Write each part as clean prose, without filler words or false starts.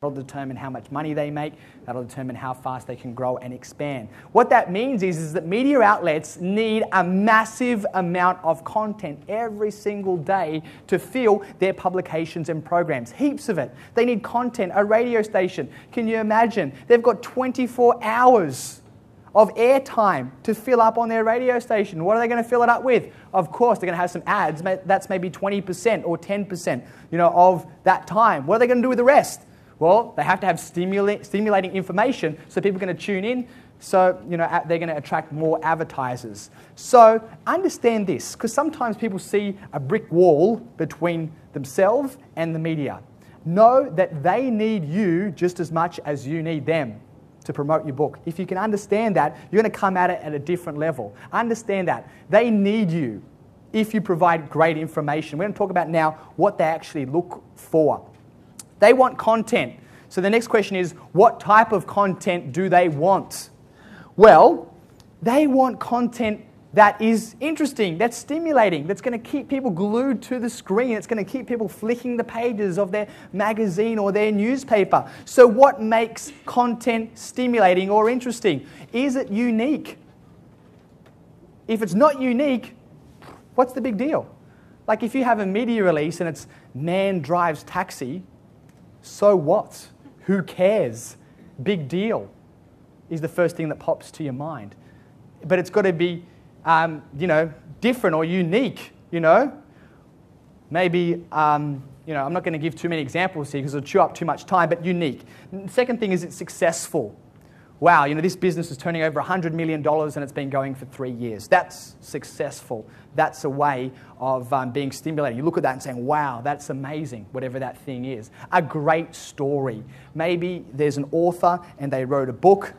That'll determine how much money they make. That'll determine how fast they can grow and expand. What that means is that media outlets need a massive amount of content every single day to fill their publications and programs. Heaps of it. They need content. A radio station, can you imagine? They've got 24 hours of airtime to fill up on their radio station. What are they going to fill it up with? Of course, they're going to have some ads. That's maybe 20% or 10%, of that time. What are they going to do with the rest? Well, they have to have stimulating information so people are going to tune in. So, they're going to attract more advertisers. So, understand this, because sometimes people see a brick wall between themselves and the media. Know that they need you just as much as you need them to promote your book. If you can understand that, you're going to come at it at a different level. Understand that. They need you if you provide great information. We're going to talk about now what they actually look for. They want content. So the next question is, what type of content do they want? Well, they want content that is interesting, that's stimulating, that's going to keep people glued to the screen, it's going to keep people flicking the pages of their magazine or their newspaper. So what makes content stimulating or interesting? Is it unique? If it's not unique, what's the big deal? Like if you have a media release and it's man drives taxi, so what? Who cares? Big deal is the first thing that pops to your mind. But it's got to be, different or unique, Maybe, I'm not going to give too many examples here because it'll chew up too much time, but unique. The second thing is it's successful. Wow, this business is turning over $100 million and it's been going for 3 years. That's successful. That's a way of being stimulating. You look at that and saying, wow, that's amazing, whatever that thing is. A great story. Maybe there's an author and they wrote a book,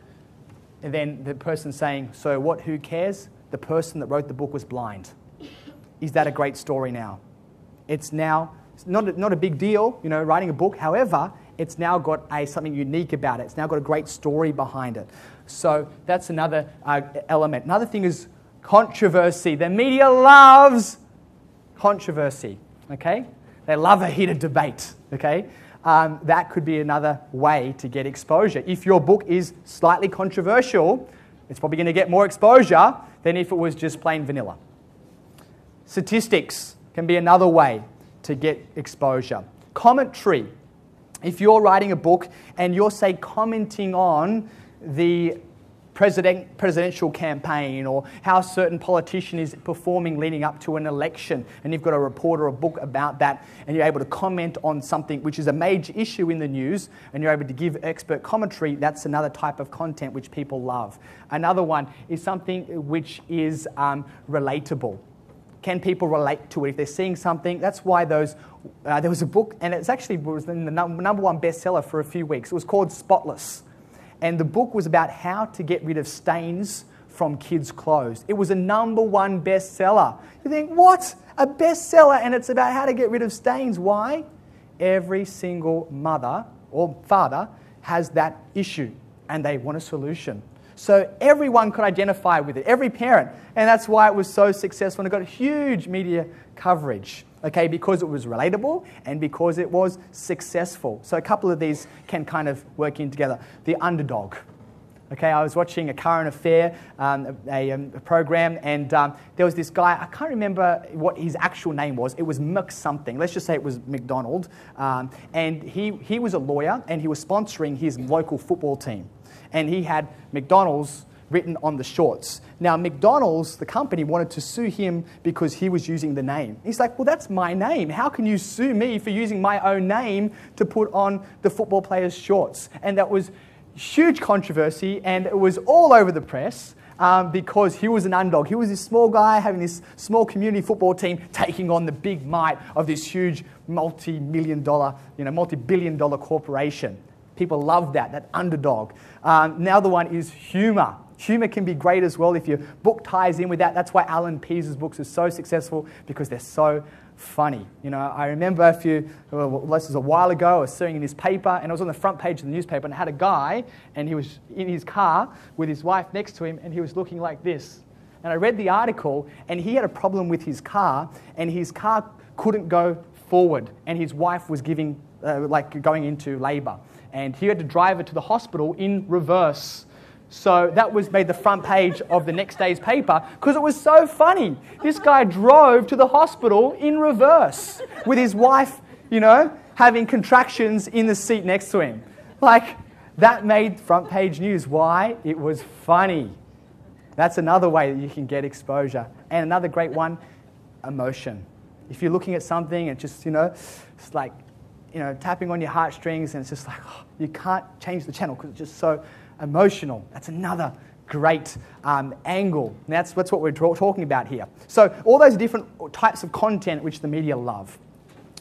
and then the person's saying, so what, who cares? The person that wrote the book was blind. Is that a great story now? It's now not a big deal, writing a book. However, it's now got something unique about it. It's now got a great story behind it. So that's another element. Another thing is controversy. The media loves controversy, okay? They love a heated debate, okay? That could be another way to get exposure. If your book is slightly controversial, it's probably going to get more exposure than if it was just plain vanilla. Statistics can be another way to get exposure. Commentary. If you're writing a book and you're, say, commenting on the presidential campaign or how a certain politician is performing leading up to an election, and you've got a report or a book about that, and you're able to comment on something which is a major issue in the news, and you're able to give expert commentary, that's another type of content which people love. Another one is something which is relatable. Can people relate to it? If they're seeing something, that's why there was a book, and it was the number one bestseller for a few weeks. It was called Spotless. And the book was about how to get rid of stains from kids' clothes. It was a number one bestseller. You think, what? A bestseller, and it's about how to get rid of stains. Why? Every single mother or father has that issue, and they want a solution. So everyone could identify with it, every parent. And that's why it was so successful and it got huge media coverage, okay, because it was relatable and because it was successful. So a couple of these can kind of work in together. The underdog. Okay, I was watching a current affair, a program, and there was this guy, I can't remember what his actual name was. It was Mc something. Let's just say it was McDonald. And he was a lawyer and he was sponsoring his local football team. And he had McDonald's written on the shorts. Now, McDonald's, the company, wanted to sue him because he was using the name. He's like, well, that's my name. How can you sue me for using my own name to put on the football player's shorts? And that was huge controversy, and it was all over the press because he was an underdog. He was this small guy having this small community football team taking on the big might of this huge multi-billion dollar corporation. People love that underdog. Now the one is humor. Humor can be great as well if your book ties in with that. That's why Alan Pease's books are so successful, because they're so funny. I remember this was a while ago, I was seeing in his paper, and it was on the front page of the newspaper, and it had a guy, and he was in his car with his wife next to him, and he was looking like this. And I read the article, and he had a problem with his car, and his car couldn't go forward, and his wife was going into labour. and he had to drive her to the hospital in reverse. So that was made the front page of the next day's paper because it was so funny. This guy drove to the hospital in reverse with his wife, having contractions in the seat next to him. Like, that made front page news. Why? It was funny. That's another way that you can get exposure. And another great one, emotion. If you're looking at something and just, it's like, tapping on your heartstrings, and it's just like, you can't change the channel because it's just so emotional. That's another great angle. And that's what we're talking about here. So all those different types of content which the media love.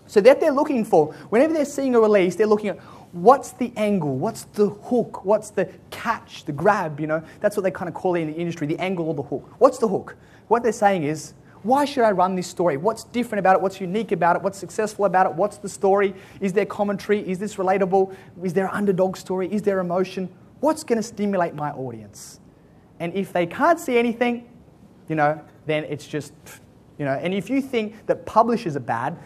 So that they're looking for, whenever they're seeing a release, they're looking at what's the angle, what's the hook, what's the catch, the grab, That's what they kind of call it in the industry, the angle or the hook. What's the hook? What they're saying is, why should I run this story? What's different about it? What's unique about it? What's successful about it? What's the story? Is there commentary? Is this relatable? Is there an underdog story? Is there emotion? What's going to stimulate my audience? And if they can't see anything, then it's just, and if you think that publishers are bad,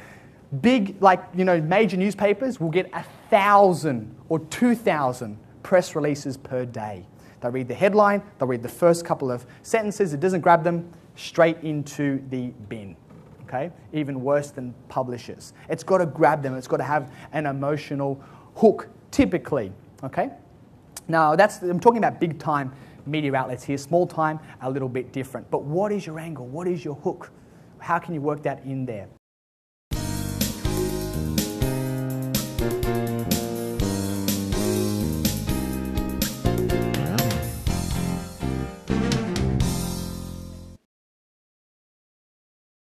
big, major newspapers will get 1,000 or 2,000 press releases per day. They'll read the headline, they'll read the first couple of sentences, it doesn't grab them, straight into the bin, okay? Even worse than publishers. It's got to grab them, it's got to have an emotional hook, typically, okay? Now, I'm talking about big-time media outlets here, small time, a little bit different. But what is your angle? What is your hook? How can you work that in there?